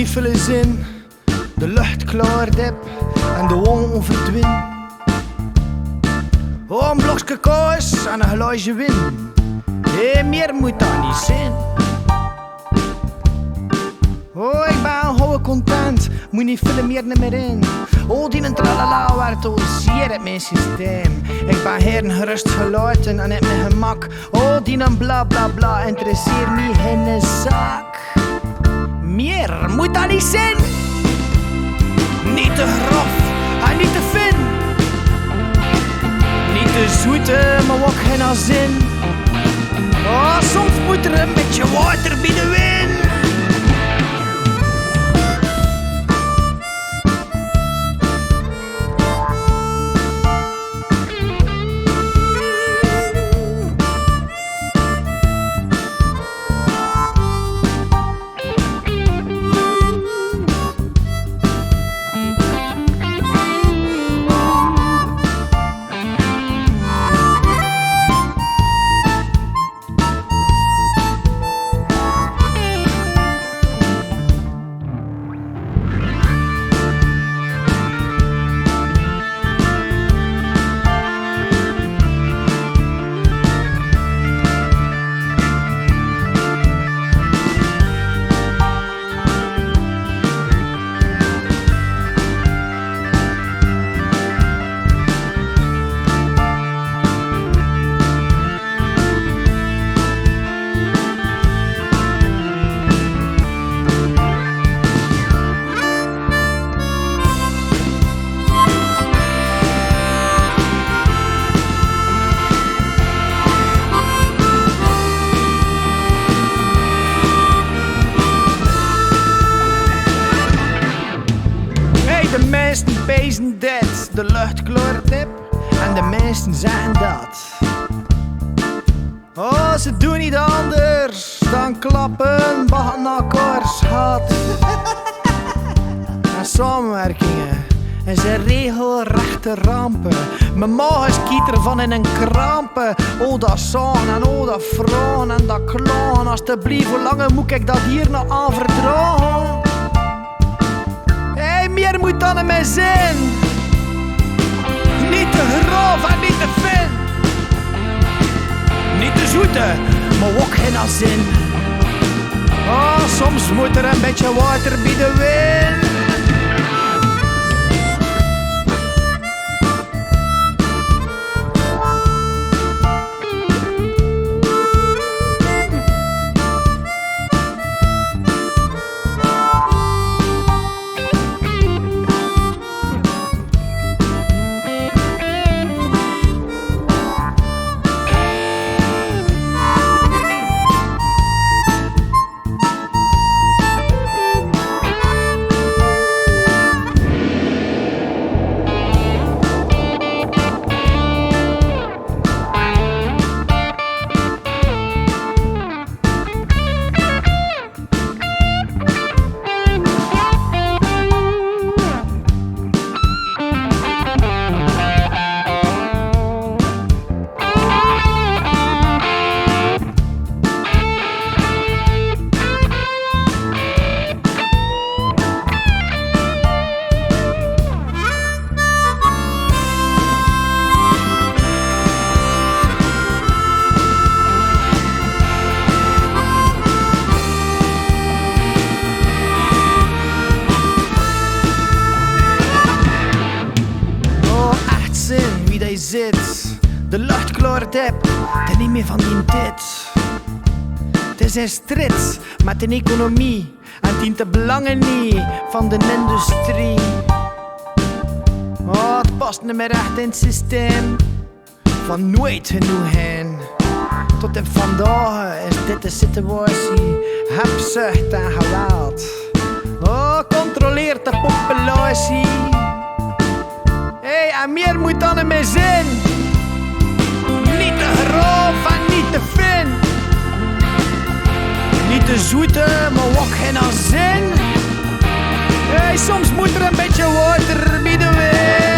niet veel zin. De lucht klaart op en de wolken verdwijnen. Oh, een blokje kaas en een glaasje win. Meer moet dat niet zijn. Oh, ik ben gewoon content, moet niet veel meer naar meer in. Oh, die tralala werd al zeer uit mijn systeem. Ik ben heren gerust gelaten en heb mijn gemak. Oh, die bla bla bla interesseert me geen zak. Meer moet dat niet zijn. Niet te grof en niet te fin. Niet te zoete, maar ook geen zin. Oh, soms moet er een beetje water bij de wind. De meesten pezen dit, de lucht kleurt op en de meesten zijn dat. Oh, ze doen niet anders dan klappen, bakken elkaars had. En samenwerkingen en zijn regelrechte rampen. Mijn maag skiet ervan in een krampen. Oh, dat zon en oh, dat vrouwen en dat kloon. Alsjeblieft, hoe lang moet ik dat hier nog aan verdragen? Meer moet dan in mijn zin. Niet te grof en niet te fin. Niet te zoete, maar ook geen zin. Oh, soms moet er een beetje water bij de wind. Zit. De lucht klaart op, het is niet meer van die tijd. Het is in strijd met de economie en het dient de belangen niet van de industrie. Oh, het past niet meer echt in het systeem van nooit genoeg heen. Tot en vandaag is dit de situatie, hebzucht en geweld. Oh, controleert de populatie. Hey, en meer moet dan in mijn zin. Niet te grof en niet te fin. Niet te zoete, maar ook geen zin. Hey, soms moet er een beetje water bij de wind.